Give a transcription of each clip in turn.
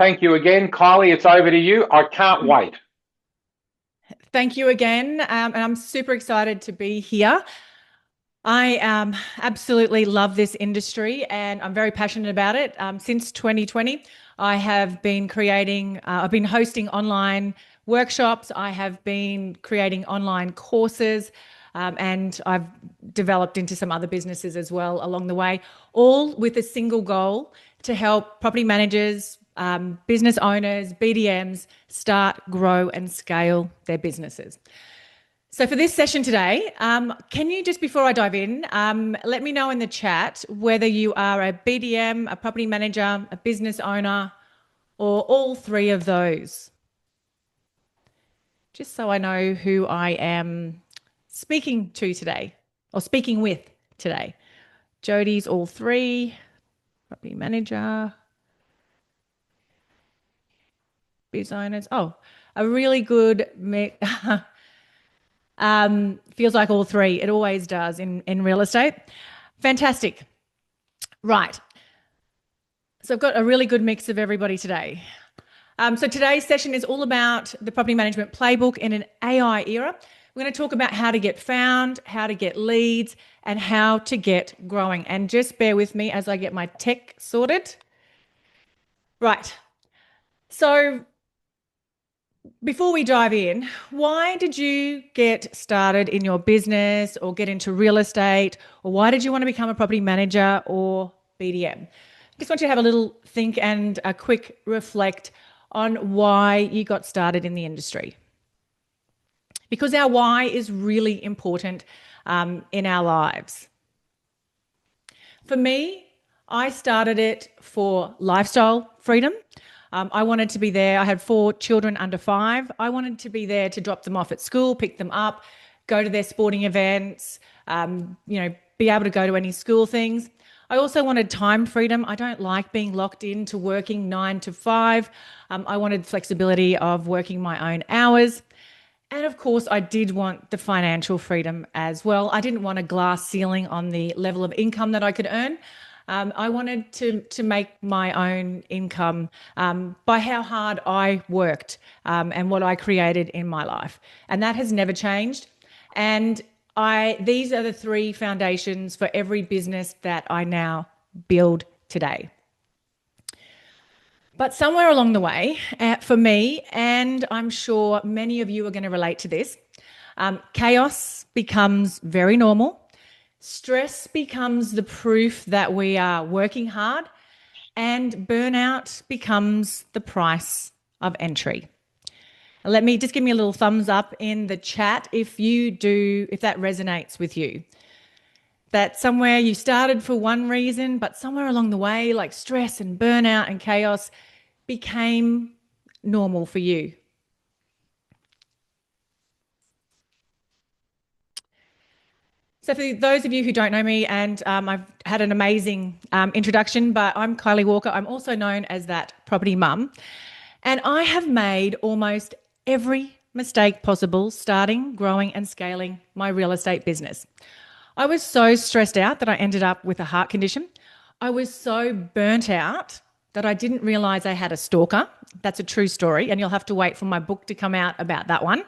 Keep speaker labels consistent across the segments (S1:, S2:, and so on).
S1: Thank you again, Kylie. It's over to you. I can't wait.
S2: Thank you again. And I'm super excited to be here. I absolutely love this industry and I'm very passionate about it. Since 2020, I have been I've been hosting online workshops, I have been creating online courses, and I've developed into some other businesses as well along the way, all with a single goal to help property managers, business owners, BDMs start, grow, and scale their businesses. So for this session today, can you just before I dive in, let me know in the chat whether you are a BDM, a property manager, a business owner, or all three of those, just so I know who I am speaking to today or speaking with today. Jody's all three, property manager, business owners. Oh, a really good mix. Feels like all three. It always does in real estate. Fantastic. Right. So I've got a really good mix of everybody today. So today's session is all about the property management playbook in an AI era. We're going to talk about how to get found, how to get leads, and how to get growing. And just bear with me as I get my tech sorted. Right. So before we dive in, why did you get started in your business or get into real estate? Or why did you want to become a property manager or BDM? I just want you to have a little think and a quick reflect on why you got started in the industry. Because our why is really important in our lives. For me, I started it for lifestyle freedom. I wanted to be there. I had 4 children under 5. I wanted to be there to drop them off at school, pick them up, go to their sporting events, be able to go to any school things. I also wanted time freedom. I don't like being locked into working 9 to 5. I wanted flexibility of working my own hours. And of course, I did want the financial freedom as well. I didn't want a glass ceiling on the level of income that I could earn. I wanted to make my own income by how hard I worked and what I created in my life. And that has never changed. And these are the 3 foundations for every business that I now build today. But somewhere along the way, for me, and I'm sure many of you are going to relate to this, chaos becomes very normal. Stress becomes the proof that we are working hard, and burnout becomes the price of entry. Let me just give me a little thumbs up in the chat if that resonates with you. That somewhere you started for one reason, but somewhere along the way, like stress and burnout and chaos became normal for you. So for those of you who don't know me, and I've had an amazing introduction, but I'm Kylie Walker. I'm also known as that property mum. And I have made almost every mistake possible starting, growing and scaling my real estate business. I was so stressed out that I ended up with a heart condition. I was so burnt out that I didn't realize I had a stalker. That's a true story, and you'll have to wait for my book to come out about that one.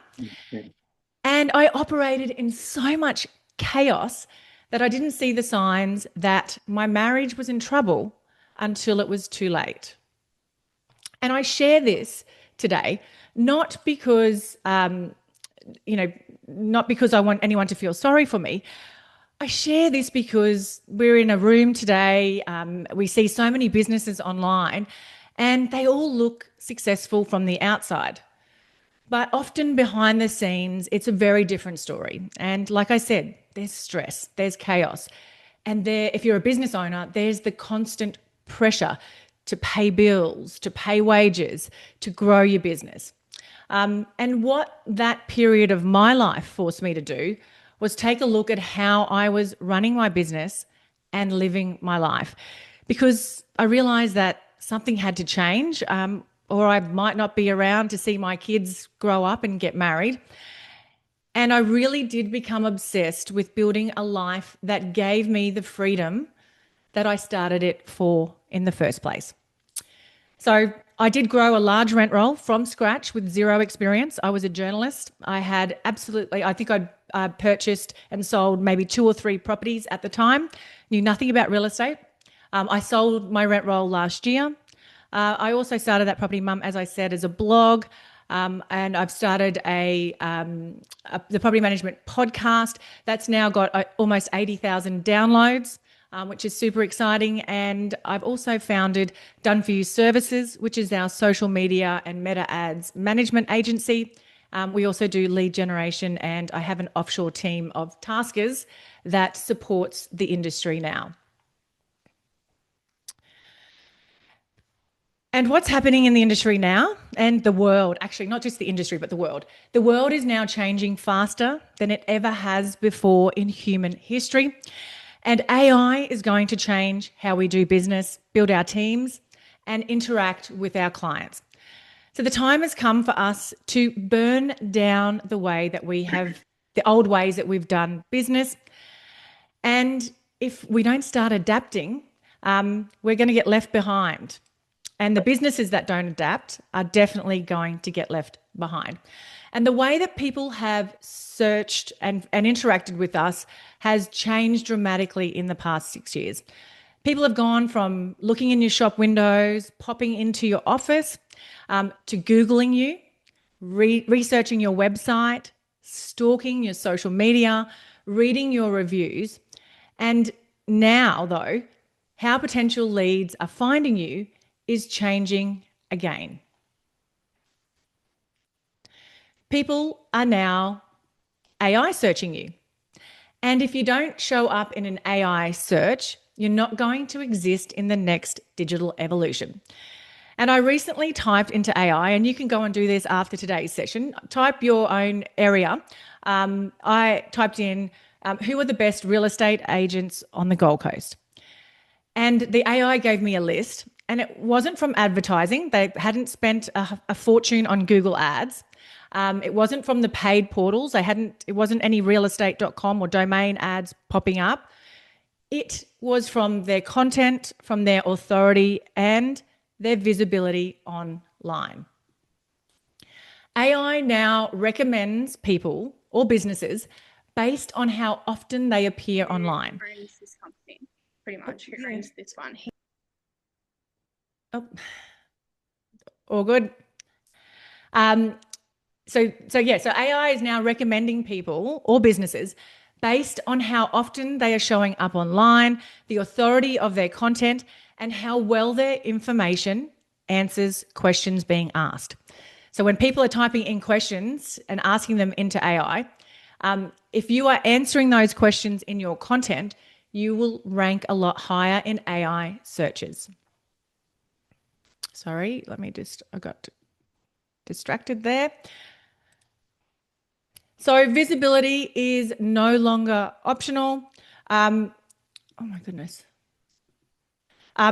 S2: And I operated in so much chaos that I didn't see the signs that my marriage was in trouble until it was too late. And I share this today, not because, not because I want anyone to feel sorry for me. I share this because we're in a room today. We see so many businesses online and they all look successful from the outside. But often behind the scenes, it's a very different story. And like I said, there's stress, there's chaos. And if you're a business owner, there's the constant pressure to pay bills, to pay wages, to grow your business. And what that period of my life forced me to do was take a look at how I was running my business and living my life, because I realized that something had to change, or I might not be around to see my kids grow up and get married. And I really did become obsessed with building a life that gave me the freedom that I started it for in the first place. So I did grow a large rent roll from scratch with zero experience. I was a journalist. I had absolutely, I think I'd purchased and sold maybe 2 or 3 properties at the time, knew nothing about real estate. I sold my rent roll last year. I also started that Property Mum, as I said, as a blog. And I've started the property management podcast that's now got almost 80,000 downloads, which is super exciting. And I've also founded Done For You Services, which is our social media and meta ads management agency. We also do lead generation, and I have an offshore team of taskers that supports the industry now. And what's happening in the industry now and the world, actually, not just the industry, but the world. The world is now changing faster than it ever has before in human history. And AI is going to change how we do business, build our teams, and interact with our clients. So the time has come for us to burn down the way that we have, the old ways that we've done business. And if we don't start adapting, we're going to get left behind. And the businesses that don't adapt are definitely going to get left behind. And the way that people have searched and interacted with us has changed dramatically in the past 6 years. People have gone from looking in your shop windows, popping into your office, to Googling you, researching your website, stalking your social media, reading your reviews. And now, though, how potential leads are finding you is changing again. People are now AI searching you. And if you don't show up in an AI search, you're not going to exist in the next digital evolution. And I recently typed into AI, and you can go and do this after today's session. Type your own area. I typed in, who are the best real estate agents on the Gold Coast? And the AI gave me a list. And it wasn't from advertising. They hadn't spent a fortune on Google ads. It wasn't from the paid portals. It wasn't any realestate.com or domain ads popping up. It was from their content, from their authority, and their visibility online. AI now recommends people or businesses based on how often they appear online.
S3: Who owns this company? Pretty much, who owns this one?
S2: Oh, all good. So AI is now recommending people or businesses based on how often they are showing up online, the authority of their content, and how well their information answers questions being asked. So when people are typing in questions and asking them into AI, if you are answering those questions in your content, you will rank a lot higher in AI searches. Sorry, I got distracted there. So visibility is no longer optional. Oh my goodness.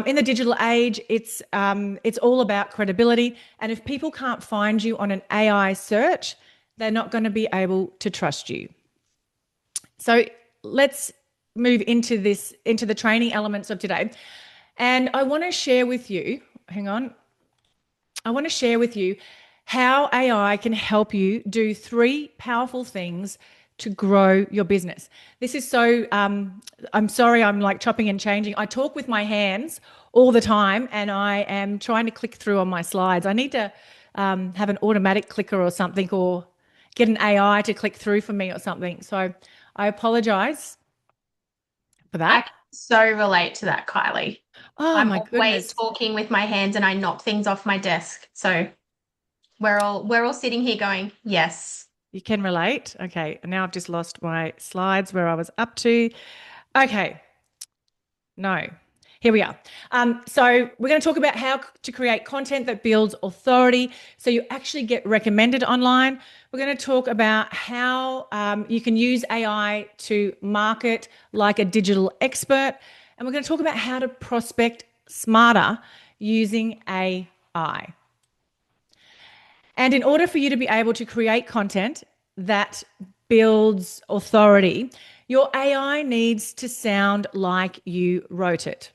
S2: In the digital age, it's all about credibility. And if people can't find you on an AI search, they're not going to be able to trust you. So let's move into the training elements of today. And I want to share with you, how AI can help you do 3 powerful things to grow your business. This is so, I'm sorry, I'm like chopping and changing. I talk with my hands all the time, and I am trying to click through on my slides. I need to have an automatic clicker or something, or get an AI to click through for me or something. So I apologize for that.
S3: I can so relate to that, Kylie.
S2: Oh, my
S3: I'm always
S2: goodness.
S3: talking with my hands and I knock things off my desk. So we're all sitting here going, yes.
S2: You can relate. Okay, now I've just lost my slides where I was up to. Okay, no, here we are. So we're going to talk about how to create content that builds authority so you actually get recommended online. We're going to talk about how you can use AI to market like a digital expert. And we're going to talk about how to prospect smarter using AI. And in order for you to be able to create content that builds authority, your AI needs to sound like you wrote it.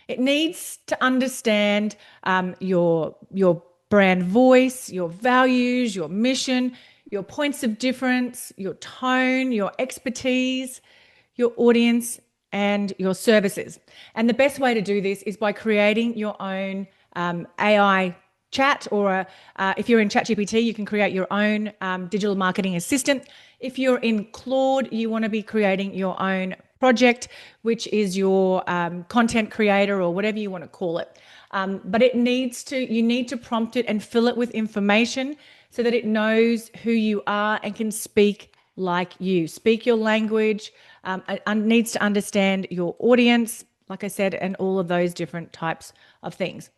S2: It needs to understand your brand voice, your values, your mission, your points of difference, your tone, your expertise, your audience, and your services. And the best way to do this is by creating your own AI chat, or if you're in ChatGPT, you can create your own digital marketing assistant. If you're in Claude, you want to be creating your own project, which is your content creator or whatever you want to call it. But you need to prompt it and fill it with information so that it knows who you are and can speak like you. Speak your language, needs to understand your audience, like I said, and all of those different types of things.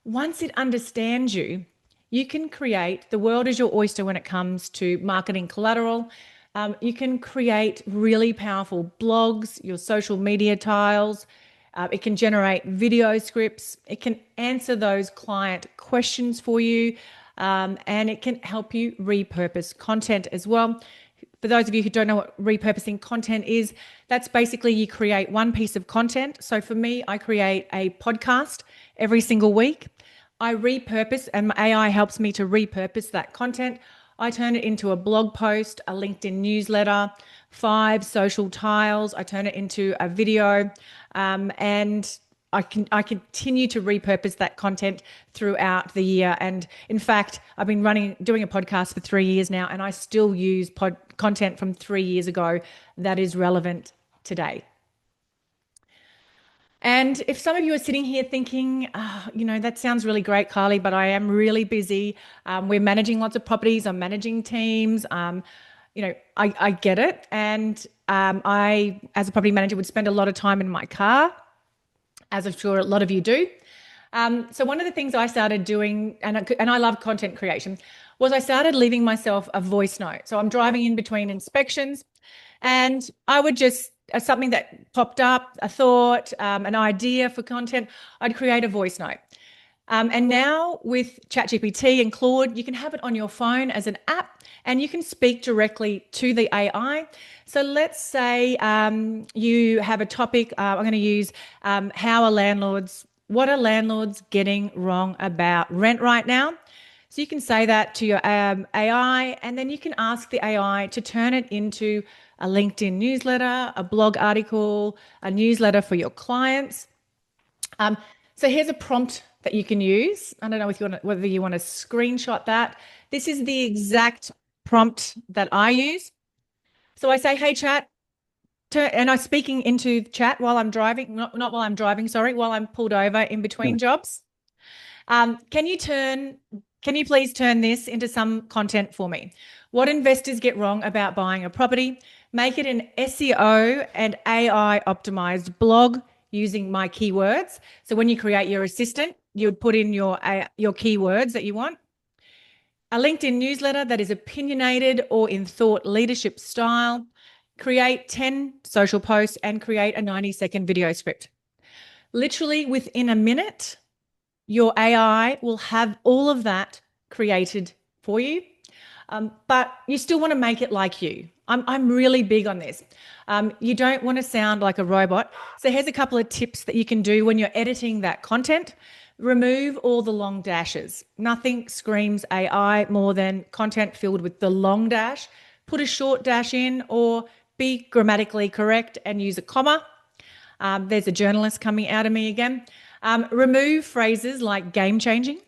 S2: Once it understands you, you can create, the world is your oyster when it comes to marketing collateral. You can create really powerful blogs, your social media tiles. It can generate video scripts. It can answer those client questions for you. And it can help you repurpose content as well. For those of you who don't know what repurposing content is, that's basically you create one piece of content. So for me, I create a podcast every single week. I repurpose, and AI helps me to repurpose that content. I turn it into a blog post, a LinkedIn newsletter, 5 social tiles. I turn it into a video, and I continue to repurpose that content throughout the year. And in fact, I've been doing a podcast for 3 years now, and I still use content from 3 years ago that is relevant today. And if some of you are sitting here thinking, that sounds really great, Kylie, but I am really busy. We're managing lots of properties. I'm managing teams. I get it. And I, as a property manager, would spend a lot of time in my car, as I'm sure a lot of you do. So one of the things I started doing, and I love content creation, was I started leaving myself a voice note. So I'm driving in between inspections, and I would just, something that popped up, a thought, an idea for content, I'd create a voice note. And now with ChatGPT and Claude, you can have it on your phone as an app, and you can speak directly to the AI. So let's say you have a topic, I'm going to use what are landlords getting wrong about rent right now? So you can say that to your AI, and then you can ask the AI to turn it into a LinkedIn newsletter, a blog article, a newsletter for your clients. So here's a prompt that you can use. I don't know whether you want to screenshot that. This is the exact prompt that I use. So I say, hey, chat, and I'm speaking into chat while I'm driving, not while I'm driving, sorry, while I'm pulled over in between jobs. Can you please turn this into some content for me? What investors get wrong about buying a property? Make it an SEO and AI optimized blog using my keywords. So when you create your assistant, you would put in your keywords that you want. A LinkedIn newsletter that is opinionated or in thought leadership style. Create 10 social posts and create a 90-second video script. Literally within a minute, your AI will have all of that created for you. But you still want to make it like you. I'm really big on this. You don't want to sound like a robot. So here's a couple of tips that you can do when you're editing that content. Remove all the long dashes. Nothing screams AI more than content filled with the long dash. Put a short dash in, or be grammatically correct and use a comma. There's a journalist coming out of me again. Remove phrases like game changing.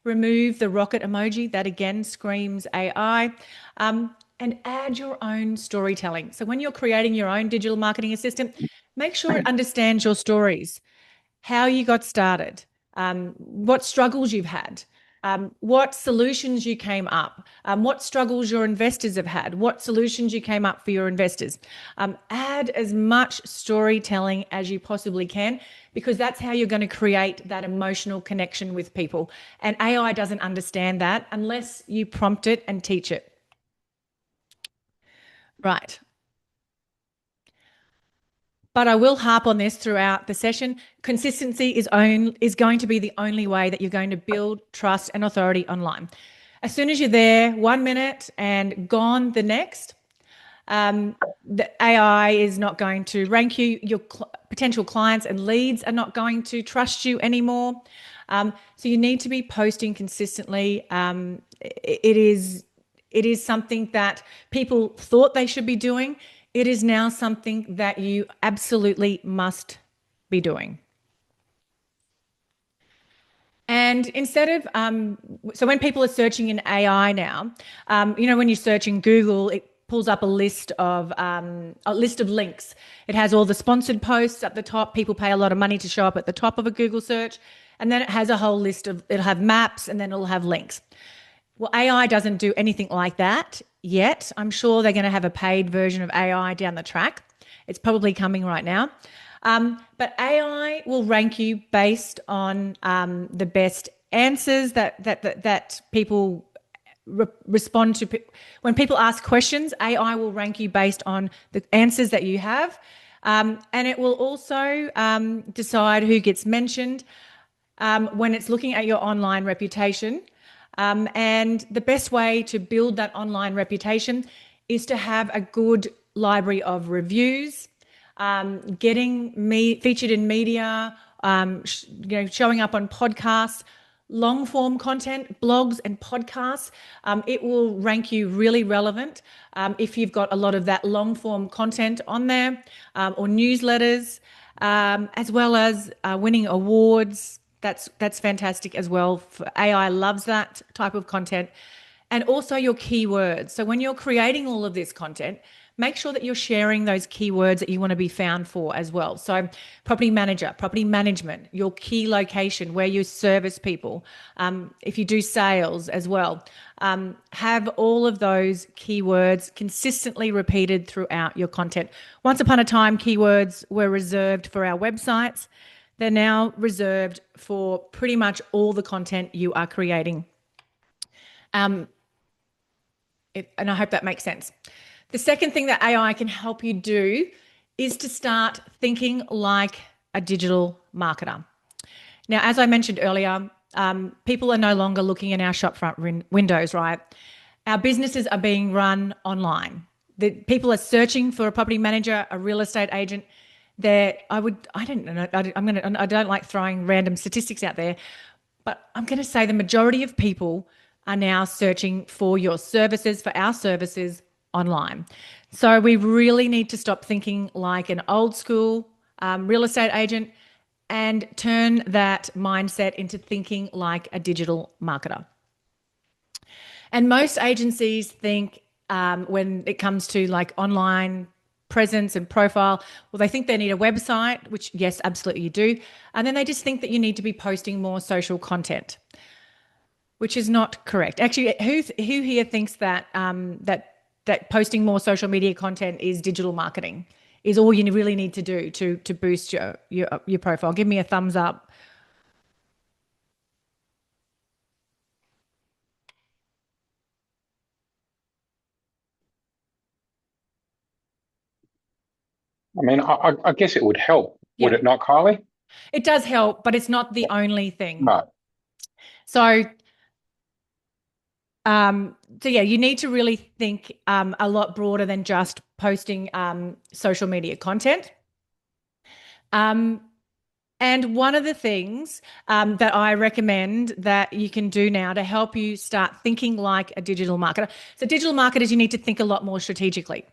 S2: Remove the rocket emoji, that again screams AI. And add your own storytelling. So when you're creating your own digital marketing assistant, make sure it understands your stories, how you got started, what struggles you've had, what solutions you came up, what struggles your investors have had, what solutions you came up for your investors. Add as much storytelling as you possibly can, because that's how you're going to create that emotional connection with people. And AI doesn't understand that unless you prompt it and teach it. Right. But I will harp on this throughout the session. Consistency is going to be the only way that you're going to build trust and authority online. As soon as you're there, 1 minute and gone the next, The AI is not going to rank you. Your potential clients and leads are not going to trust you anymore. So you need to be posting consistently. It is something that people thought they should be doing. It is now something that you absolutely must be doing. And instead of, so when people are searching in AI now, when you search in Google, it pulls up a list of links. It has all the sponsored posts at the top. People pay a lot of money to show up at the top of a Google search. And then it has a whole list of, it'll have maps and then it'll have links. Well, AI doesn't do anything like that yet. I'm sure they're going to have a paid version of AI down the track. It's probably coming right now. But AI will rank you based on the best answers that people respond to. When people ask questions, AI will rank you based on the answers that you have. And it will also decide who gets mentioned when it's looking at your online reputation. And the best way to build that online reputation is to have a good library of reviews, getting featured in media, showing up on podcasts, long form content, blogs and podcasts. It will rank you really relevant if you've got a lot of that long form content on there, or newsletters, as well as winning awards. That's fantastic as well. AI loves that type of content. And also your keywords. So when you're creating all of this content, make sure that you're sharing those keywords that you want to be found for as well. So property manager, property management, your key location, where you service people, if you do sales as well, have all of those keywords consistently repeated throughout your content. Once upon a time, keywords were reserved for our websites. They're now reserved for pretty much all the content you are creating. And I hope that makes sense. The second thing that AI can help you do is to start thinking like a digital marketer. Now, as I mentioned earlier, people are no longer looking in our shopfront windows, right? Our businesses are being run online. People are searching for a property manager, a real estate agent. I don't like throwing random statistics out there, but I'm going to say the majority of people are now searching for your services, for our services online. So we really need to stop thinking like an old school real estate agent and turn that mindset into thinking like a digital marketer. And most agencies think when it comes to like online presence and profile, well, they think they need a website, which yes, absolutely you do. And then they just think that you need to be posting more social content, which is not correct. Actually, who here thinks that that posting more social media content is digital marketing, is all you really need to do to boost your profile? Give me a thumbs up.
S1: I mean, I guess it would help, would it not, Kylie?
S2: It does help, but it's not the only thing.
S1: No.
S2: So yeah, you need to really think a lot broader than just posting social media content. And one of the things that I recommend that you can do now to help you start thinking like a digital marketer. So digital marketers, you need to think a lot more strategically.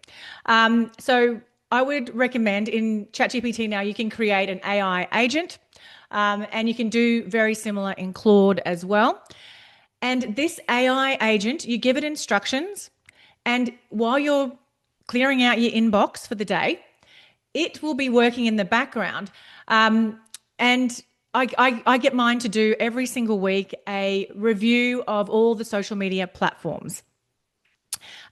S2: So I would recommend in ChatGPT now, you can create an AI agent, and you can do very similar in Claude as well. And this AI agent, you give it instructions, and while you're clearing out your inbox for the day, it will be working in the background. And I get mine to do every single week a review of all the social media platforms.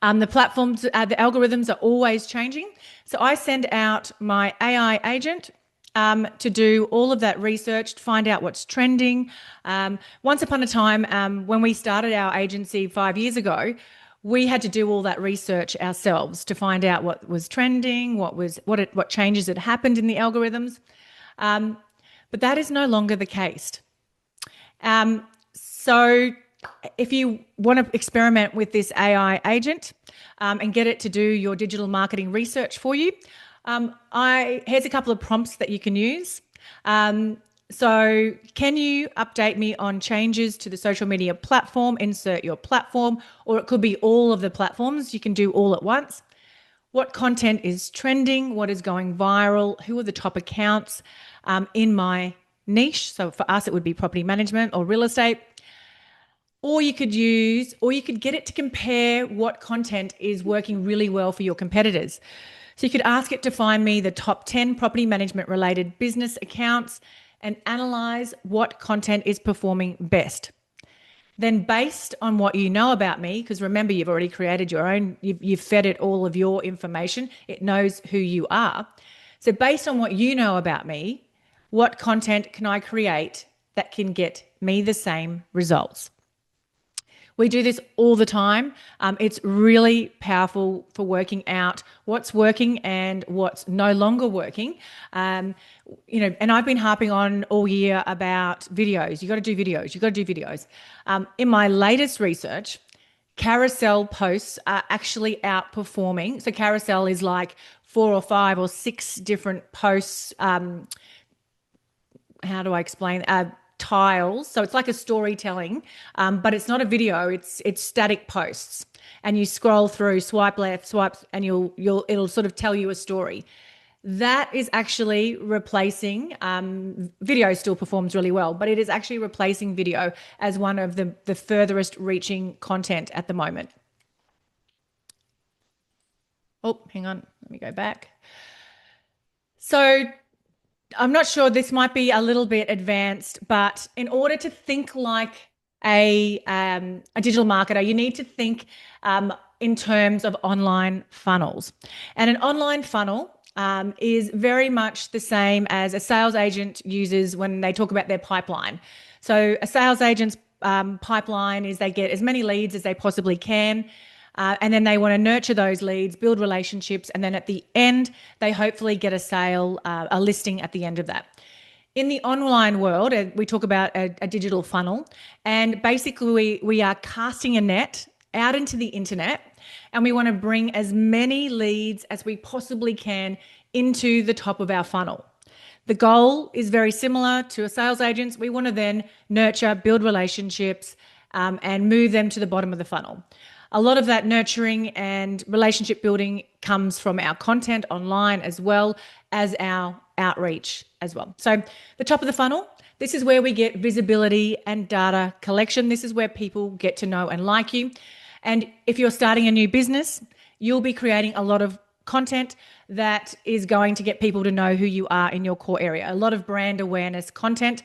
S2: The platforms, the algorithms are always changing. So I send out my AI agent to do all of that research, to find out what's trending. Once upon a time, when we started our agency 5 years ago, we had to do all that research ourselves to find out what was trending, what changes had happened in the algorithms. But that is no longer the case. So if you want to experiment with this AI agent and get it to do your digital marketing research for you, here's a couple of prompts that you can use. So can you update me on changes to the social media platform, insert your platform, or it could be all of the platforms. You can do all at once. What content is trending? What is going viral? Who are the top accounts in my niche? So for us, it would be property management or real estate. Or you could get it to compare what content is working really well for your competitors. So you could ask it to find me the top 10 property management related business accounts and analyze what content is performing best. Then based on what you know about me, because remember, you've already created your own, you've fed it all of your information. It knows who you are. So based on what you know about me, what content can I create that can get me the same results? We do this all the time. It's really powerful for working out what's working and what's no longer working. And I've been harping on all year about videos. You got to do videos. You got to do videos. In my latest research, carousel posts are actually outperforming. So carousel is like 4 or 5 or 6 different posts. How do I explain? Tiles, so it's like a storytelling, but it's not a video. It's static posts, and you scroll through, swipe left, swipe, and it'll sort of tell you a story. That is actually replacing video. Still performs really well, but it is actually replacing video as one of the furthest reaching content at the moment. Oh, hang on, let me go back. So I'm not sure, this might be a little bit advanced, but in order to think like a digital marketer, you need to think in terms of online funnels. And an online funnel is very much the same as a sales agent uses when they talk about their pipeline. So a sales agent's pipeline is they get as many leads as they possibly can. And then they want to nurture those leads, build relationships, and then at the end, they hopefully get a sale, a listing at the end of that. In the online world, we talk about a digital funnel, and basically we are casting a net out into the internet, and we want to bring as many leads as we possibly can into the top of our funnel. The goal is very similar to a sales agent's. We want to then nurture, build relationships, and move them to the bottom of the funnel. A lot of that nurturing and relationship building comes from our content online as well as our outreach as well. So the top of the funnel, this is where we get visibility and data collection. This is where people get to know and like you. And if you're starting a new business, you'll be creating a lot of content that is going to get people to know who you are in your core area. A lot of brand awareness content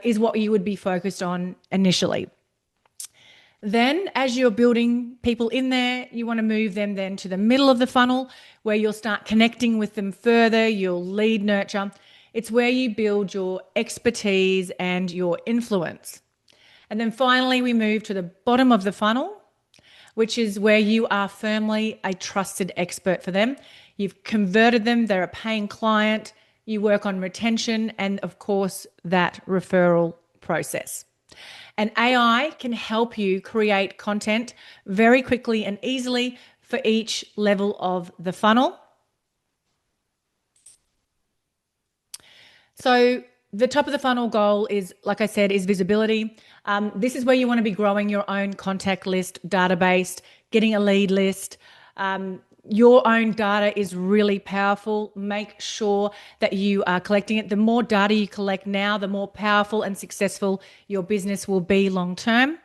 S2: is what you would be focused on initially. Then as you're building people in there, you want to move them then to the middle of the funnel where you'll start connecting with them further. You'll lead nurture. It's where you build your expertise and your influence. And then finally, we move to the bottom of the funnel, which is where you are firmly a trusted expert for them. You've converted them. They're a paying client. You work on retention and, of course, that referral process. And AI can help you create content very quickly and easily for each level of the funnel. So the top of the funnel goal is, like I said, is visibility. This is where you want to be growing your own contact list, database, getting a lead list. Your own data is really powerful. Make sure that you are collecting it. The more data you collect now, the more powerful and successful your business will be long term.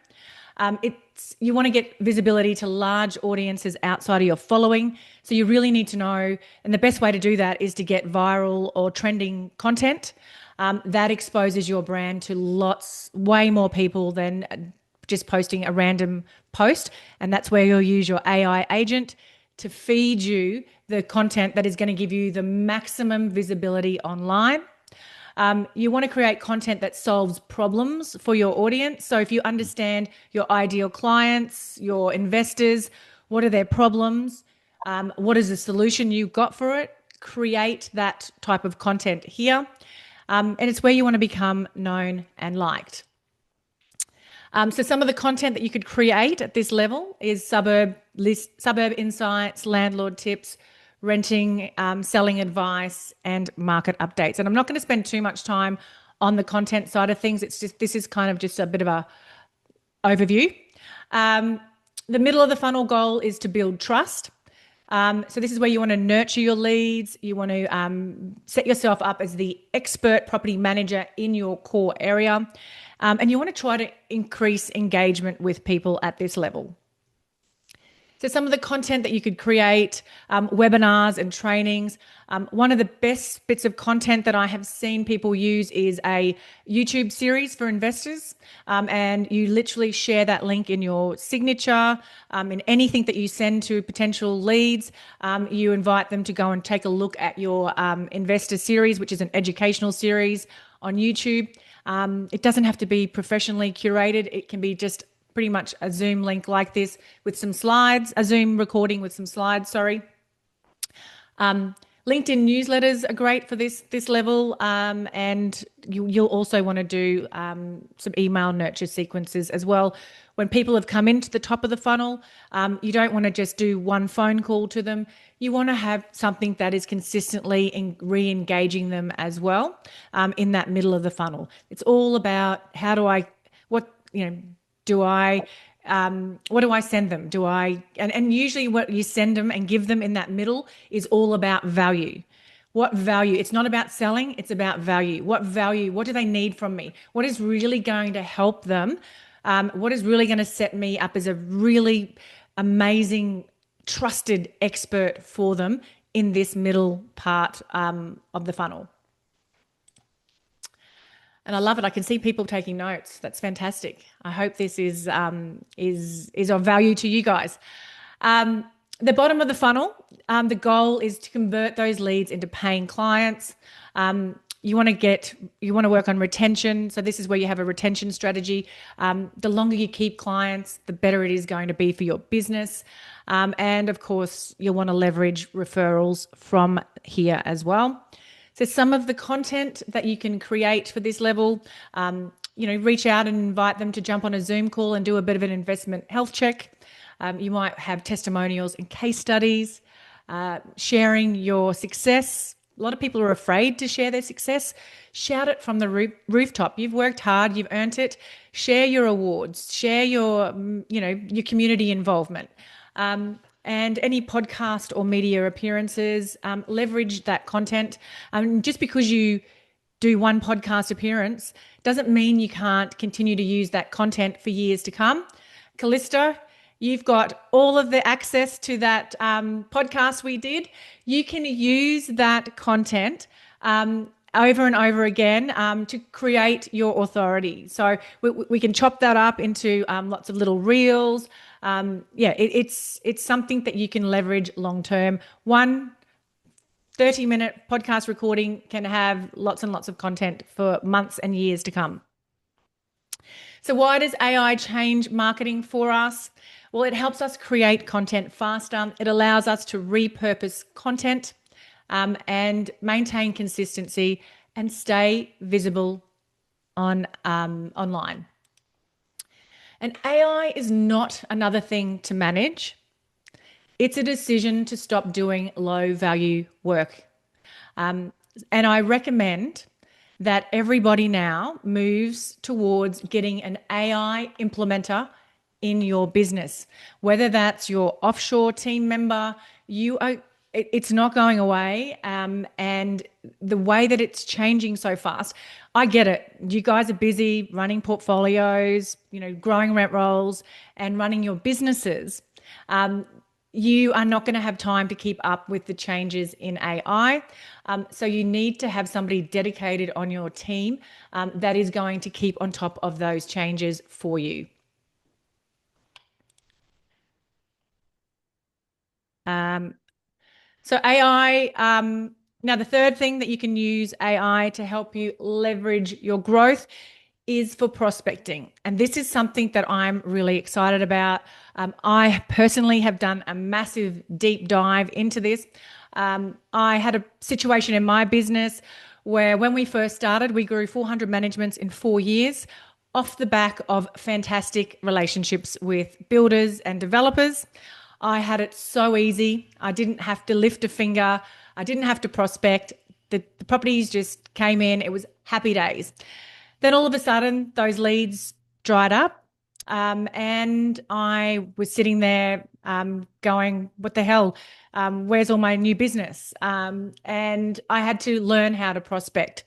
S2: You want to get visibility to large audiences outside of your following. So you really need to know, and the best way to do that is to get viral or trending content. That exposes your brand to way more people than just posting a random post. And that's where you'll use your AI agent to feed you the content that is going to give you the maximum visibility online. You want to create content that solves problems for your audience. So if you understand your ideal clients, your investors, what are their problems, what is the solution you got for it, create that type of content here. And it's where you want to become known and liked. So some of the content that you could create at this level is suburb insights, landlord tips, renting, selling advice, and market updates. And I'm not going to spend too much time on the content side of things. This is kind of just a bit of a overview. The middle of the funnel goal is to build trust. So this is where you want to nurture your leads. You want to set yourself up as the expert property manager in your core area. And you want to try to increase engagement with people at this level. So some of the content that you could create, webinars and trainings. One of the best bits of content that I have seen people use is a YouTube series for investors. And you literally share that link in your signature, in anything that you send to potential leads. You invite them to go and take a look at your investor series, which is an educational series on YouTube. It doesn't have to be professionally curated. It can be just pretty much a Zoom link like this with some slides, a Zoom recording with some slides, sorry. LinkedIn newsletters are great for this level, and you'll also want to do some email nurture sequences as well. When people have come into the top of the funnel, you don't want to just do one phone call to them. You want to have something that is consistently re-engaging them as well in that middle of the funnel. It's all about what do I send them? And usually what you send them and give them in that middle is all about value. What value? It's not about selling, it's about value. What value? What do they need from me? What is really going to help them? What is really going to set me up as a really amazing, trusted expert for them in this middle part of the funnel? And I love it. I can see people taking notes. That's fantastic. I hope this is of value to you guys. The bottom of the funnel, the goal is to convert those leads into paying clients. You want to work on retention. So this is where you have a retention strategy. The longer you keep clients, the better it is going to be for your business. And of course, you'll want to leverage referrals from here as well. So some of the content that you can create for this level, reach out and invite them to jump on a Zoom call and do a bit of an investment health check. You might have testimonials and case studies, sharing your success. A lot of people are afraid to share their success. Shout it from the rooftop. You've worked hard, you've earned it. Share your awards, share your community involvement. And any podcast or media appearances, leverage that content. Just because you do one podcast appearance doesn't mean you can't continue to use that content for years to come. Callista, you've got all of the access to that podcast we did. You can use that content over and over again to create your authority. So we can chop that up into lots of little reels. It's something that you can leverage long term. One 30-minute podcast recording can have lots and lots of content for months and years to come. So why does AI change marketing for us? Well, it helps us create content faster. It allows us to repurpose content and maintain consistency and stay visible online. And AI is not another thing to manage. It's a decision to stop doing low value work. And I recommend that everybody now moves towards getting an AI implementer in your business, whether that's your offshore team member, it's not going away. And the way that it's changing so fast, I get it. You guys are busy running portfolios, growing rent rolls and running your businesses. You are not going to have time to keep up with the changes in AI. So you need to have somebody dedicated on your team that is going to keep on top of those changes for you. So AI, now the third thing that you can use AI to help you leverage your growth is for prospecting. And this is something that I'm really excited about. I personally have done a massive deep dive into this. I had a situation in my business where when we first started, we grew 400 managements in 4 years off the back of fantastic relationships with builders and developers. I had it so easy. I didn't have to lift a finger. I didn't have to prospect. The properties just came in. It was happy days. Then all of a sudden, those leads dried up. And I was sitting there going, what the hell? Where's all my new business? And I had to learn how to prospect.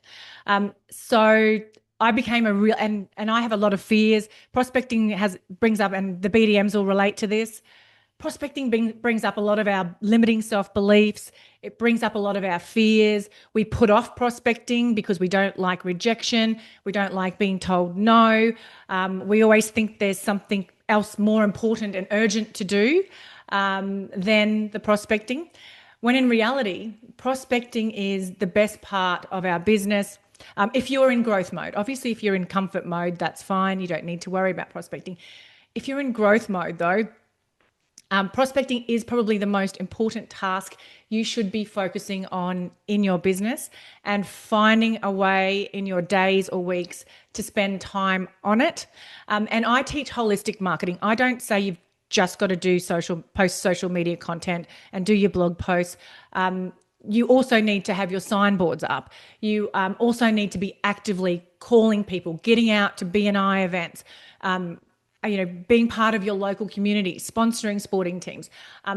S2: So I became a real, and I have a lot of fears. Prospecting brings up, and the BDMs will relate to this. Prospecting brings up a lot of our limiting self-beliefs. It brings up a lot of our fears. We put off prospecting because we don't like rejection. We don't like being told no. We always think there's something else more important and urgent to do than the prospecting, when in reality, prospecting is the best part of our business. If you're in growth mode, obviously if you're in comfort mode, that's fine. You don't need to worry about prospecting. If you're in growth mode though, prospecting is probably the most important task you should be focusing on in your business, and finding a way in your days or weeks to spend time on it. And I teach holistic marketing. I don't say you've just got to post social media content and do your blog posts. You also need to have your signboards up. You also need to be actively calling people, getting out to B&I events, being part of your local community, sponsoring sporting teams.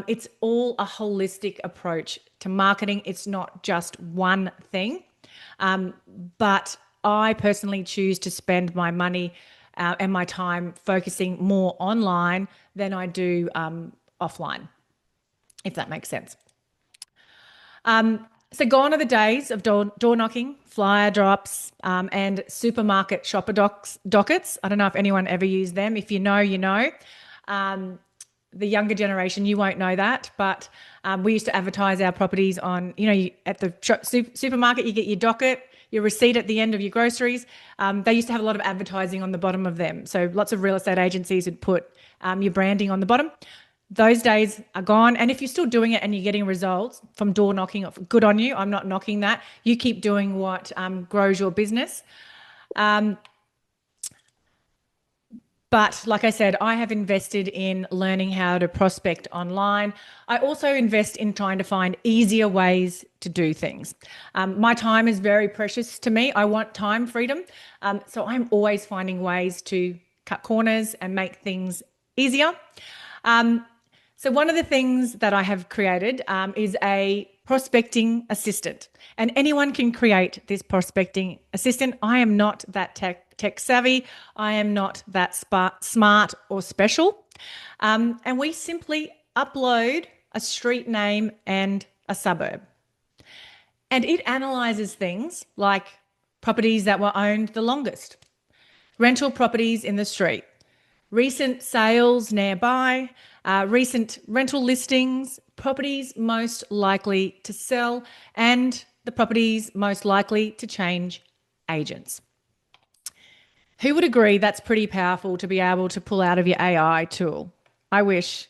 S2: It's all a holistic approach to marketing. It's not just one thing. But I personally choose to spend my money and my time focusing more online than I do offline, if that makes sense. So gone are the days of door knocking, flyer drops, and supermarket shopper dockets. I don't know if anyone ever used them. If you know, you know. The younger generation, you won't know that, but we used to advertise our properties on, at the supermarket, you get your docket, your receipt at the end of your groceries. They used to have a lot of advertising on the bottom of them. So lots of real estate agencies would put your branding on the bottom. Those days are gone. And if you're still doing it and you're getting results from door knocking, good on you. I'm not knocking that. You keep doing what grows your business. But like I said, I have invested in learning how to prospect online. I also invest in trying to find easier ways to do things. My time is very precious to me. I want time freedom. So I'm always finding ways to cut corners and make things easier. So one of the things that I have created is a prospecting assistant, and anyone can create this prospecting assistant. I am not that tech savvy. I am not that smart or special. And we simply upload a street name and a suburb. And it analyzes things like properties that were owned the longest, rental properties in the street, recent sales nearby, recent rental listings, properties most likely to sell, and the properties most likely to change agents. Who would agree that's pretty powerful to be able to pull out of your AI tool? I wish.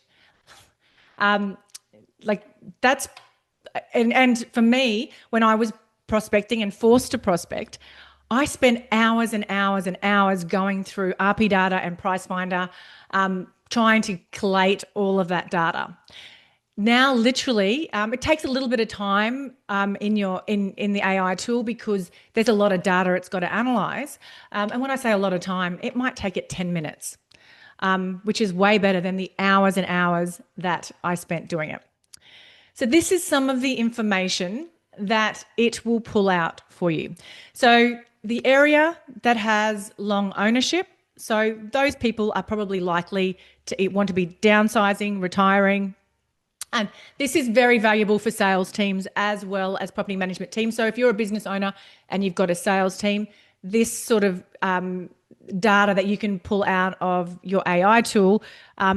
S2: That's, and for me, when I was prospecting and forced to prospect, I spent hours and hours and hours going through RP data and Price Finder, trying to collate all of that data. Now, literally, it takes a little bit of time in the AI tool because there's a lot of data it's got to analyze. And when I say a lot of time, it might take it 10 minutes, which is way better than the hours and hours that I spent doing it. So this is some of the information that it will pull out for you. So the area that has long ownership, so those people are probably likely to want to be downsizing, retiring. And this is very valuable for sales teams as well as property management teams. So if you're a business owner and you've got a sales team, this sort of data that you can pull out of your AI tool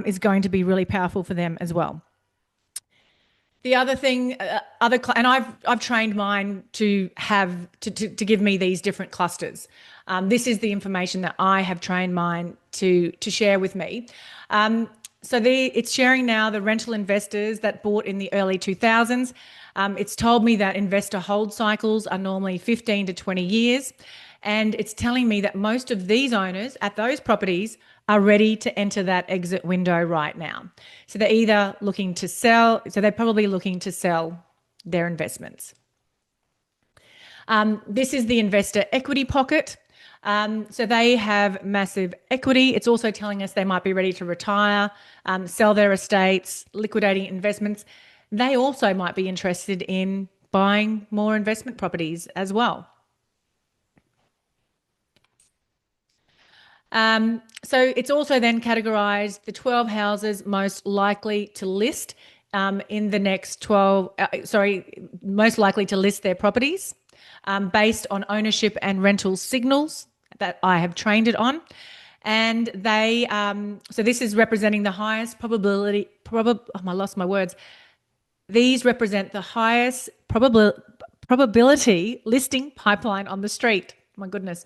S2: is going to be really powerful for them as well. The other thing, and I've trained mine to have to give me these different clusters. This is the information that I have trained mine to share with me. So it's sharing now the rental investors that bought in the early 2000s. It's told me that investor hold cycles are normally 15 to 20 years. And it's telling me that most of these owners at those properties are ready to enter that exit window right now. So they're either looking to sell, so they're probably looking to sell their investments. This is the investor equity pocket. So they have massive equity. It's also telling us they might be ready to retire, sell their estates, liquidating investments. They also might be interested in buying more investment properties as well. So it's also then categorized the 12 houses most likely to list in the next 12, most likely to list their properties based on ownership and rental signals that I have trained it on. And they, so this is representing the highest probability, I lost my words. These represent the highest probability listing pipeline on the street. My goodness.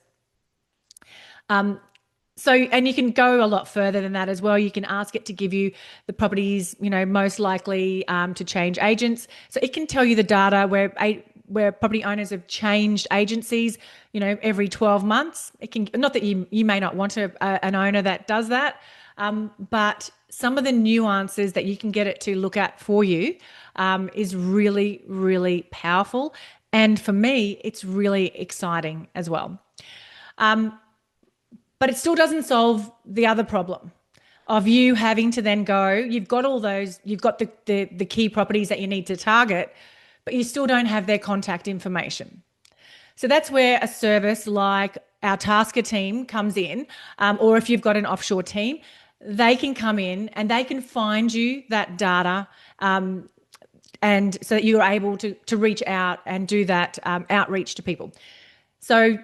S2: So, and you can go a lot further than that as well. You can ask it to give you the properties, most likely to change agents. So it can tell you the data where property owners have changed agencies, every 12 months. It can, not that you may not want an owner that does that, but some of the nuances that you can get it to look at for you is really, really powerful. And for me, it's really exciting as well. But it still doesn't solve the other problem of you having to then go, you've got all those, you've got the key properties that you need to target, but you still don't have their contact information. So that's where a service like our Tasker team comes in, or if you've got an offshore team, they can come in and they can find you that data, and so that you're able to reach out and do that outreach to people. So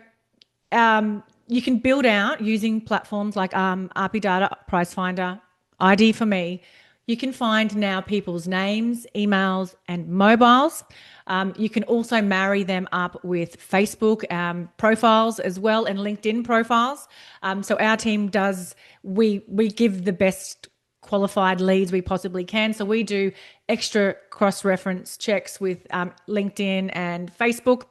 S2: you can build out using platforms like RP Data, Price Finder, ID for Me. You can find now people's names, emails, and mobiles. You can also marry them up with Facebook profiles as well, and LinkedIn profiles. So our team we give the best qualified leads we possibly can. So we do extra cross-reference checks with LinkedIn and Facebook.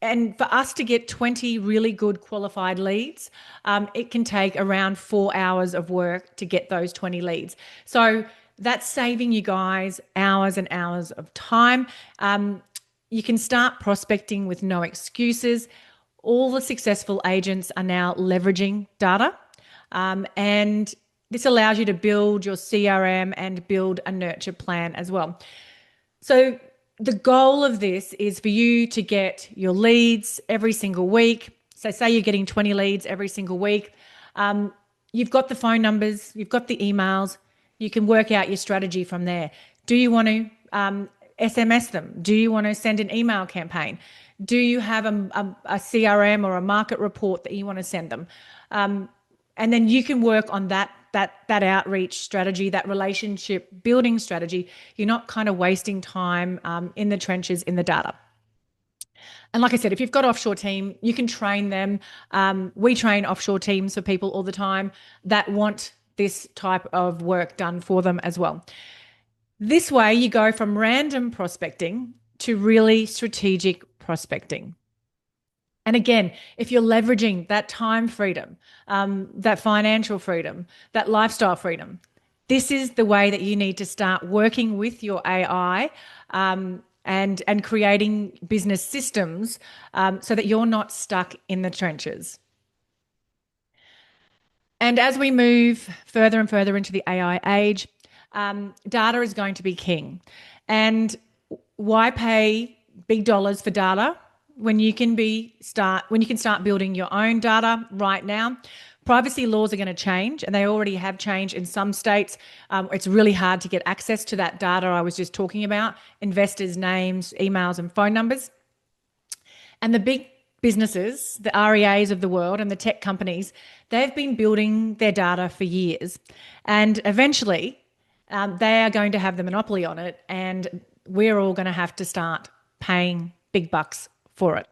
S2: And for us to get 20 really good qualified leads, it can take around 4 hours of work to get those 20 leads. So that's saving you guys hours and hours of time. You can start prospecting with no excuses. All the successful agents are now leveraging data. And this allows you to build your CRM and build a nurture plan as well. So the goal of this is for you to get your leads every single week. So say you're getting 20 leads every single week. You've got the phone numbers, you've got the emails, you can work out your strategy from there. Do you want to SMS them? Do you want to send an email campaign? Do you have a CRM or a market report that you want to send them? And then you can work on that outreach strategy, that relationship building strategy. You're not kind of wasting time in the trenches in the data. And like I said, if you've got offshore team, you can train them. We train offshore teams for people all the time that want this type of work done for them as well. This way you go from random prospecting to really strategic prospecting. And again, if you're leveraging that time freedom, that financial freedom, that lifestyle freedom, this is the way that you need to start working with your AI and creating business systems so that you're not stuck in the trenches. And as we move further and further into the AI age, data is going to be king. And why pay big dollars for data when you can start building your own data right now? Privacy laws are going to change, and they already have changed in some states. It's really hard to get access to that data I was just talking about, investors' names, emails, and phone numbers. And the big businesses, the REAs of the world and the tech companies, they've been building their data for years. And eventually, they are going to have the monopoly on it, and we're all going to have to start paying big bucks for it.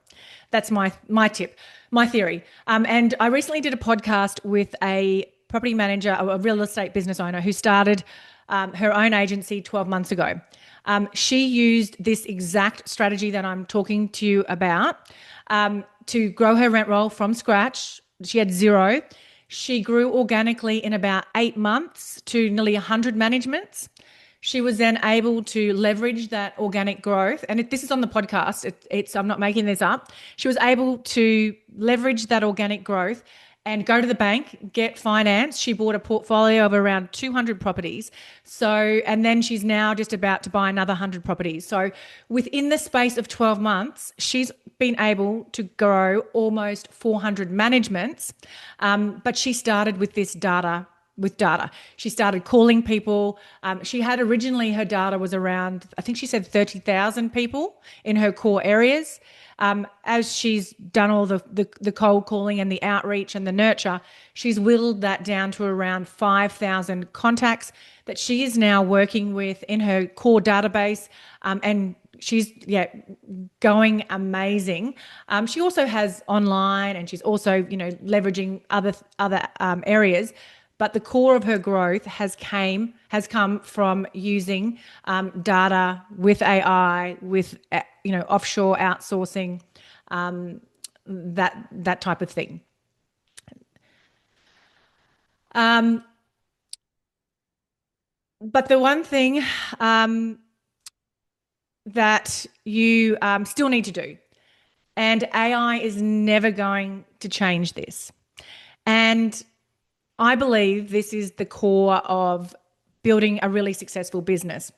S2: That's my tip, my theory. And I recently did a podcast with a property manager, a real estate business owner who started her own agency 12 months ago. She used this exact strategy that I'm talking to you about to grow her rent roll from scratch. She had 0. She grew organically in about 8 months to nearly 100 managements. She was then able to leverage that organic growth. And this is on the podcast. I'm not making this up. She was able to leverage that organic growth and go to the bank, get finance. She bought a portfolio of around 200 properties. And then she's now just about to buy another 100 properties. So within the space of 12 months, she's been able to grow almost 400 managements. But she started with this data. She started calling people. She had originally, her data was around, I think she said 30,000 people in her core areas. As she's done all the cold calling and the outreach and the nurture, she's whittled that down to around 5,000 contacts that she is now working with in her core database. And she's going amazing. She also has online, and she's also leveraging other areas. But the core of her growth has come from using data with AI, with offshore outsourcing, that type of thing. But the one thing that you still need to do, and AI is never going to change this, and I believe this is the core of building a really successful business.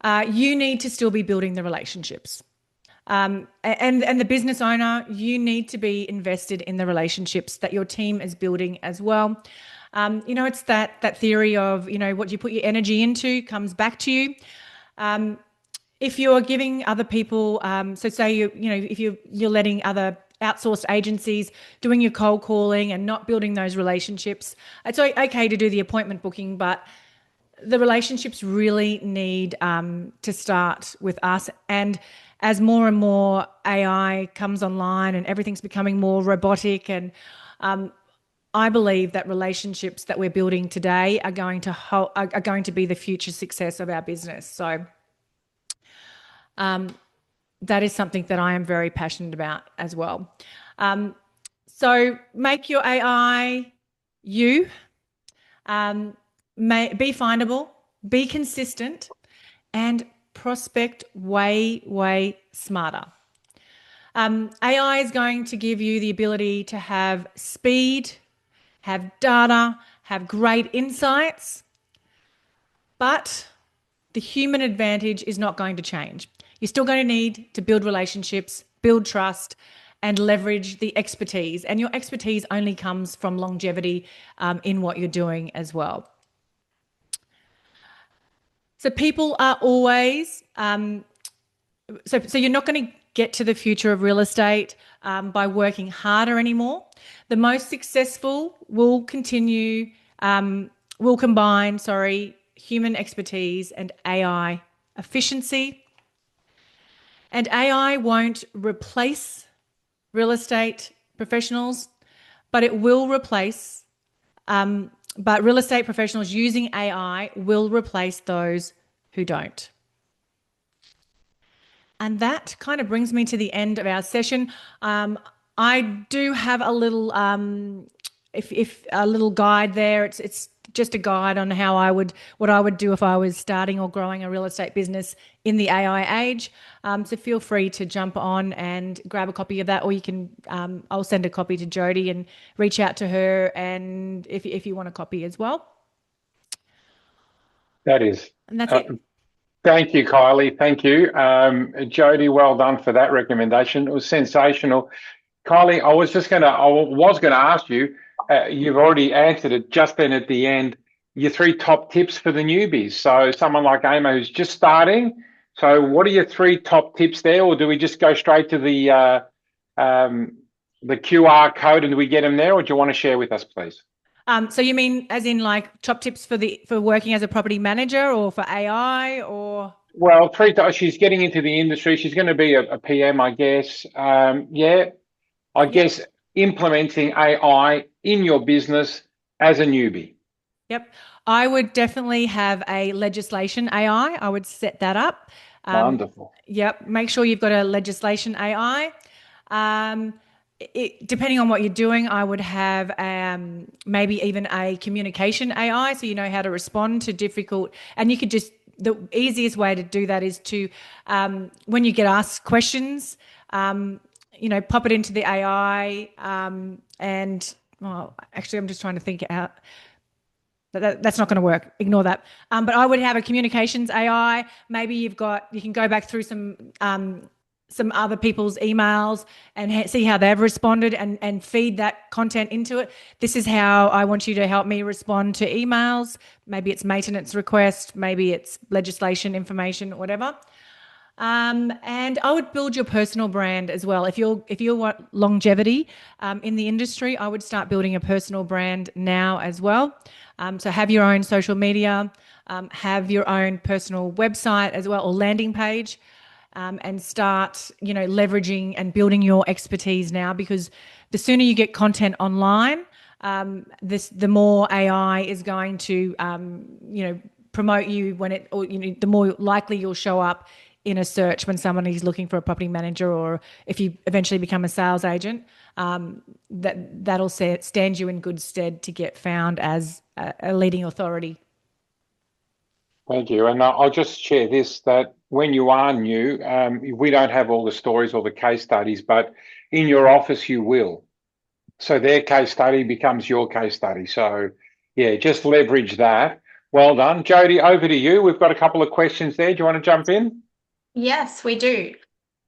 S2: You need to still be building the relationships. And the business owner, you need to be invested in the relationships that your team is building as well. It's that theory of, what you put your energy into comes back to you. If you're giving other people, so say if you're letting other outsourced agencies doing your cold calling and not building those relationships, it's okay to do the appointment booking, but the relationships really need to start with us. And as more and more AI comes online and everything's becoming more robotic, and I believe that relationships that we're building today are going to be the future success of our business. So that is something that I am very passionate about as well. So make your AI you. Be findable, be consistent, and prospect way smarter. AI is going to give you the ability to have speed, have data, have great insights, but the human advantage is not going to change. You're still going to need to build relationships, build trust, and leverage the expertise. And your expertise only comes from longevity in what you're doing as well. So people are always, so you're not going to get to the future of real estate by working harder anymore. The most successful will combine human expertise and AI efficiency. And AI won't replace real estate professionals, but it will replace, but real estate professionals using AI will replace those who don't. And that kind of brings me to the end of our session. I do have a little, if a little guide there. It's just a guide on what I would do if I was starting or growing a real estate business in the AI age. So feel free to jump on and grab a copy of that, or you can, I'll send a copy to Jody and reach out to her, and if you want a copy as well.
S1: And
S2: that's it.
S1: Thank you, Kylie. Thank you. Jody, well done for that recommendation. It was sensational. Kylie, I was going to ask you, you've already answered it just then at the end, your 3 top tips for the newbies. So someone like Amo who's just starting. So what are your 3 top tips there, or do we just go straight to the QR code and do we get them there, or do you want to share with us, please?
S2: So you mean as in like top tips for working as a property manager, or for AI, or? Well,
S1: 3 she's getting into the industry. She's going to be a PM, I guess. I guess implementing AI in your business as a newbie.
S2: Yep. I would definitely have a legislation AI. I would set that up.
S1: Wonderful.
S2: Yep. Make sure you've got a legislation AI. Depending on what you're doing, I would have maybe even a communication AI, so you know how to respond to difficult. And you could just, the easiest way to do that is to, when you get asked questions, pop it into the AI. And well, actually, I'm just trying to think out. That's not going to work. Ignore that. But I would have a communications AI. Maybe you can go back through some other people's emails and see how they've responded and feed that content into it. This is how I want you to help me respond to emails. Maybe it's maintenance request, maybe it's legislation information, whatever. And I would build your personal brand as well. If you want longevity in the industry, I would start building a personal brand now as well. So have your own social media, have your own personal website as well, or landing page. And start, leveraging and building your expertise now, because the sooner you get content online, the more AI is going to, promote you the more likely you'll show up in a search when somebody's looking for a property manager, or if you eventually become a sales agent, that'll stand you in good stead to get found as a leading authority.
S1: Thank you. And I'll just share this, that when you are new, we don't have all the stories or the case studies, but in your office you will. So their case study becomes your case study. So, yeah, just leverage that. Well done. Jody, over to you. We've got a couple of questions there. Do you want to jump in?
S3: Yes, we do.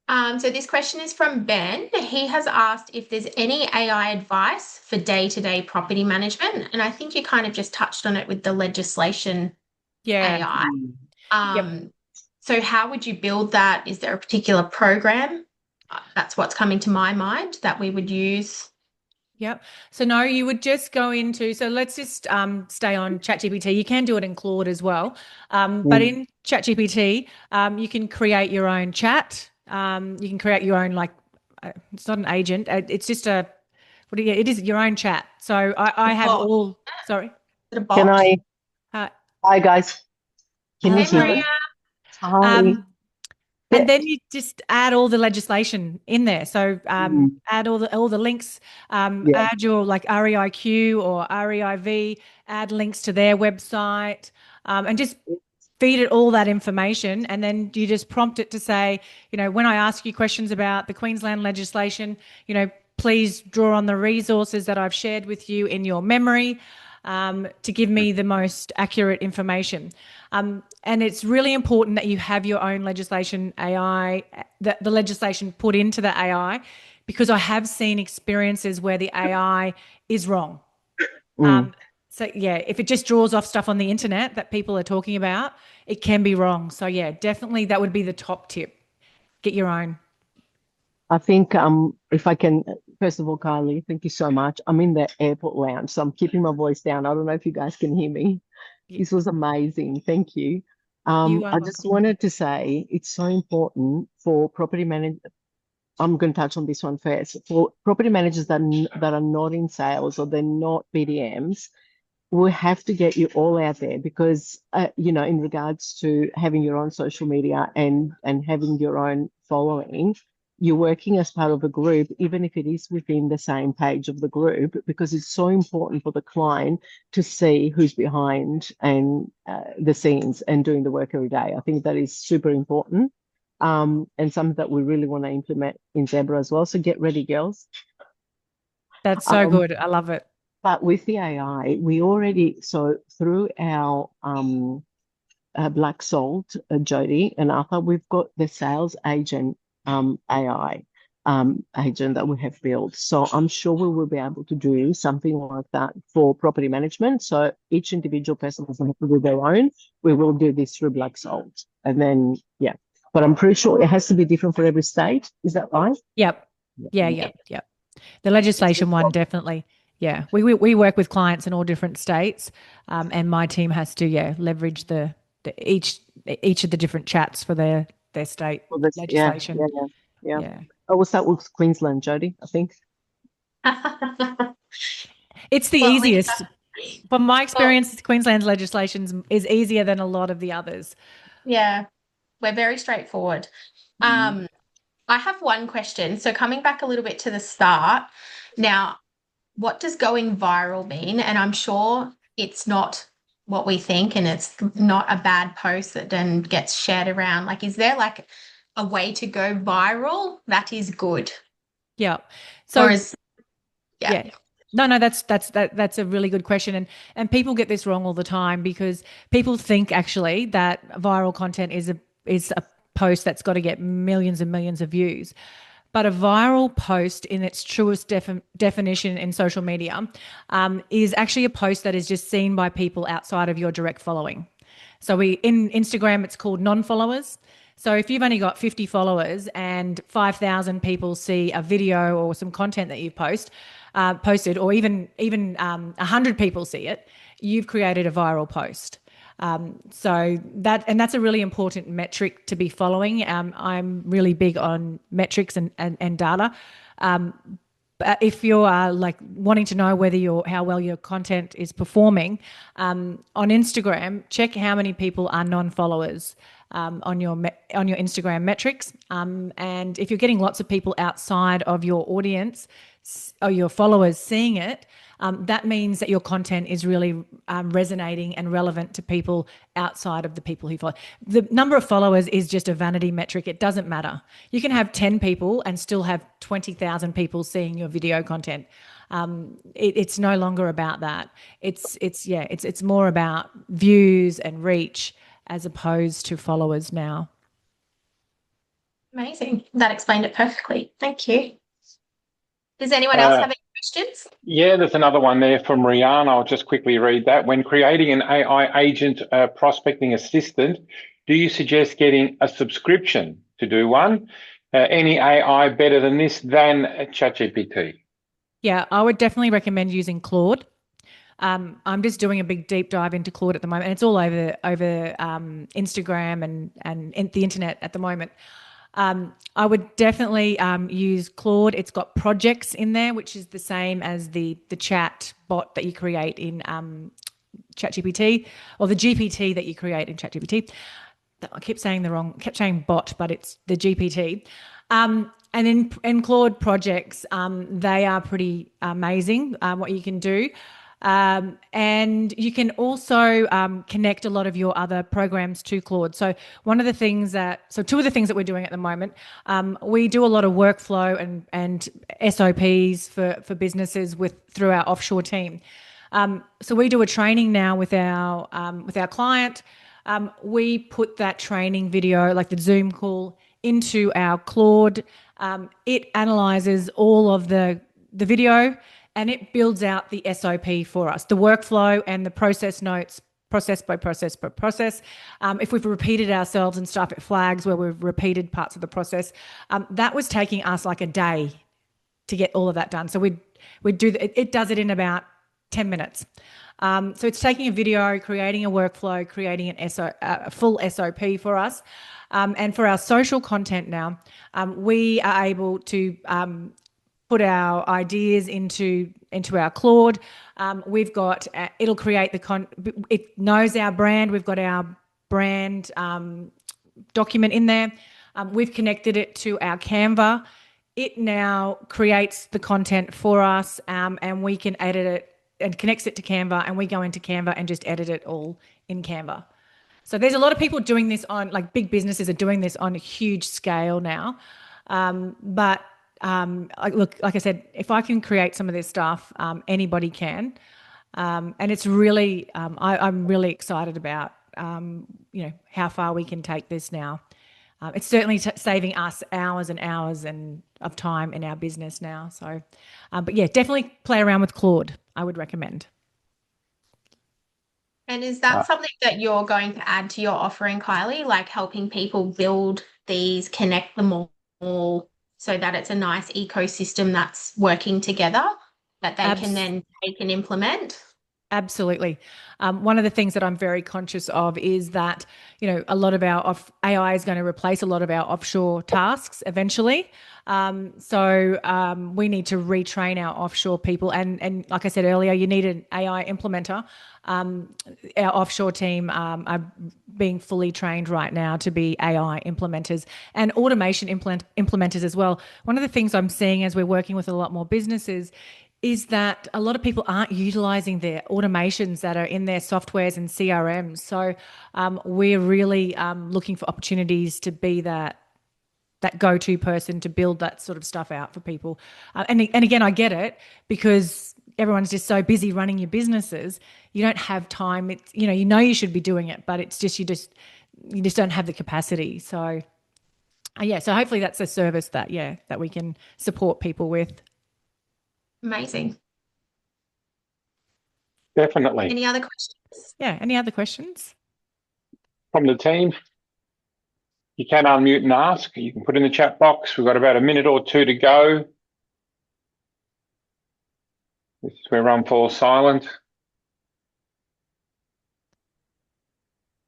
S3: So this question is from Ben. He has asked if there's any AI advice for day-to-day property management. And I think you kind of just touched on it with the legislation AI.
S2: Yep.
S3: So how would you build that? Is there a particular program? That's what's coming to my mind that we would use.
S2: Yep. So no, you would just go into, so let's just stay on ChatGPT. You can do it in Claude as well. But in ChatGPT, you can create your own chat. You can create your own, it's not an agent. It's just it is your own chat. So I have all, sorry.
S3: Is it a bot?
S4: Can I? Hi, guys. Can you
S3: Hey,
S4: hear
S3: Maria.
S4: me? Hi.
S2: And then you just add all the legislation in there. So add all the links, add your REIQ or REIV, add links to their website, and just feed it all that information. And then you just prompt it to say, when I ask you questions about the Queensland legislation, please draw on the resources that I've shared with you in your memory to give me the most accurate information. And it's really important that you have your own legislation AI, the legislation put into the AI, because I have seen experiences where the AI is wrong. So yeah, if it just draws off stuff on the internet that people are talking about, it can be wrong. So yeah, definitely that would be the top tip. Get your own.
S4: I think if I can, first of all, Kylie, thank you so much. I'm in the airport lounge, so I'm keeping my voice down. I don't know if you guys can hear me. This was amazing. Thank you. I just wanted to say it's so important for property managers. I'm going to touch on this one first. For property managers that are not in sales or they're not BDMs, we have to get you all out there because, in regards to having your own social media and having your own following, you're working as part of a group, even if it is within the same page of the group, because it's so important for the client to see who's behind and the scenes and doing the work every day. I think that is super important and something that we really want to implement in Zebra as well. So get ready, girls.
S2: That's so good. I love it.
S4: But with the AI, we already, so through our Black Salt, Jody and Arthur, we've got the sales agent AI agent that we have built. So I'm sure we will be able to do something like that for property management. So each individual person doesn't have to do their own. We will do this through Black Salt. And then, yeah. But I'm pretty sure it has to be different for every state. Is that right?
S2: Yep. Yeah. The legislation one, definitely. Yeah. We work with clients in all different states. And my team has to, leverage each of the different chats for their state legislation.
S4: Yeah. Oh, we'll start with Queensland, Jody, I think.
S2: It's the easiest. From my experience, Queensland's legislation is easier than a lot of the others.
S3: Yeah, we're very straightforward. I have one question. So coming back a little bit to the start, now, what does going viral mean? And I'm sure it's not what we think, and it's not a bad post that then gets shared around. Like, is there like a way to go viral that is good?
S2: Yeah.
S3: Or
S2: So
S3: is, yeah.
S2: yeah. No, that's a really good question. And people get this wrong all the time because people think actually that viral content is a post that's got to get millions and millions of views. But a viral post in its truest definition in social media is actually a post that is just seen by people outside of your direct following. So in Instagram, it's called non-followers. So if you've only got 50 followers and 5,000 people see a video or some content that you've posted, or even 100 people see it, you've created a viral post. So that's a really important metric to be following. I'm really big on metrics and data. But if you're like wanting to know how well your content is performing, on Instagram, check how many people are non-followers on your Instagram metrics. And if you're getting lots of people outside of your audience or your followers seeing it, that means that your content is really resonating and relevant to people outside of the people who follow. The number of followers is just a vanity metric. It doesn't matter. You can have 10 people and still have 20,000 people seeing your video content. It's no longer about that. It's more about views and reach as opposed to followers now.
S3: Amazing. That explained it perfectly. Thank you. Does anyone else have any questions?
S1: Yeah, there's another one there from Rihanna. I'll just quickly read that. When creating an AI agent prospecting assistant, do you suggest getting a subscription to do one? Any AI better than this than ChatGPT?
S2: Yeah, I would definitely recommend using Claude. I'm just doing a big deep dive into Claude at the moment, and it's all over Instagram and the internet at the moment. I would definitely use Claude. It's got projects in there, which is the same as the chat bot that you create in ChatGPT, or the GPT that you create in ChatGPT. I kept saying bot, but it's the GPT. And in Claude projects, they are pretty amazing what you can do. And you can also connect a lot of your other programs to Claude. So two of the things that we're doing at the moment, we do a lot of workflow and SOPs for businesses through our offshore team. So we do a training now with our client. We put that training video, like the Zoom call, into our Claude. It analyzes all of the video, and it builds out the SOP for us, the workflow and the process notes, process by process by process. If we've repeated ourselves and stuff, it flags where we've repeated parts of the process. That was taking us like a day to get all of that done. So we'd do it does it in about 10 minutes. So it's taking a video, creating a workflow, creating a full SOP for us. And for our social content now, we are able to put our ideas into our Claude. We've got it'll create it knows our brand. We've got our brand document in there. We've connected it to our Canva. It now creates the content for us, and we can edit it and connects it to Canva, and we go into Canva and just edit it all in Canva. So there's a lot of people doing this like big businesses are doing this on a huge scale now. But like I said, if I can create some of this stuff, anybody can. And it's really, I'm really excited about, how far we can take this now. It's certainly saving us hours and hours of time in our business now. So, but yeah, definitely play around with Claude. I would recommend.
S3: And is that something that you're going to add to your offering, Kylie, like helping people build these, connect them all so that it's a nice ecosystem that's working together that they can then take and implement?
S2: Absolutely. One of the things that I'm very conscious of is that, a lot of our AI is going to replace a lot of our offshore tasks eventually. So we need to retrain our offshore people. And like I said earlier, you need an AI implementer. Our offshore team are being fully trained right now to be AI implementers and automation implementers as well. One of the things I'm seeing as we're working with a lot more businesses is that a lot of people aren't utilizing their automations that are in their softwares and CRMs. So we're really looking for opportunities to be that go-to person to build that sort of stuff out for people. And again, I get it, because everyone's just so busy running your businesses. You don't have time. It's, you should be doing it, but it's just you just don't have the capacity. So so hopefully that's a service that we can support people with.
S3: Amazing.
S1: Definitely.
S3: Any other questions?
S2: Yeah. Any other questions?
S1: From the team? You can unmute and ask. You can put in the chat box. We've got about a minute or two to go. This is where everyone falls silent.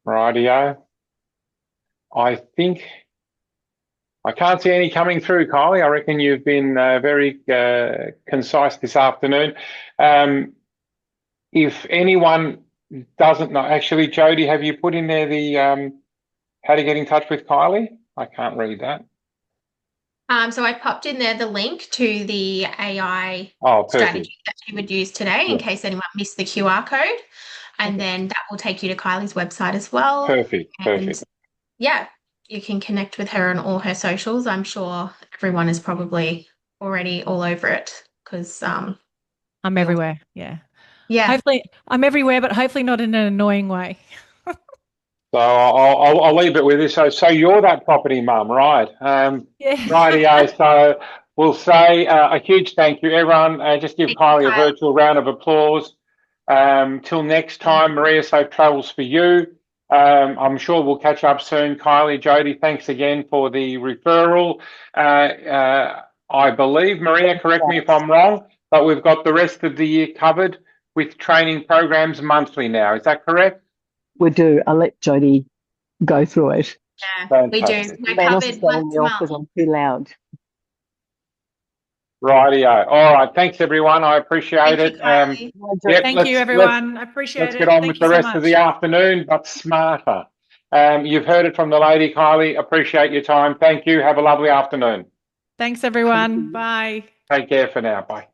S1: Rightio. I think I can't see any coming through, Kylie. I reckon you've been very concise this afternoon. If anyone doesn't know, actually, Jody, have you put in there the how to get in touch with Kylie? I can't read that.
S3: So I popped in there the link to the AI
S1: Perfect.
S3: strategy that she would use today, in case anyone missed the QR code. And then that will take you to Kylie's website as well.
S1: Perfect.
S3: And yeah, you can connect with her on all her socials. I'm sure everyone is probably already all over it, because
S2: I'm everywhere. Yeah.
S3: Yeah.
S2: Hopefully I'm everywhere, but hopefully not in an annoying way.
S1: So I'll leave it with this. So you're that property mum, right?
S2: Yeah.
S1: Rightio. So we'll say a huge thank you, everyone. Just give Kylie a virtual round of applause. Till next time, Maria, safe travels for you. I'm sure we'll catch up soon. Kylie, Jody, thanks again for the referral. I believe, Maria, correct me if I'm wrong, but we've got the rest of the year covered with training programs monthly now. Is that correct?
S4: We do. I'll let Jody go through it.
S3: Yeah,
S1: Fantastic.
S3: we do. We're covered once a month.
S4: Because I'm too loud.
S1: Rightio. All right. Thanks, everyone. I appreciate it.
S2: Thank you, everyone. I appreciate it.
S1: Let's get on with the rest of the afternoon, but smarter. You've heard it from the lady, Kylie. Appreciate your time. Thank you. Have a lovely afternoon.
S2: Thanks, everyone. Bye.
S1: Take care for now. Bye.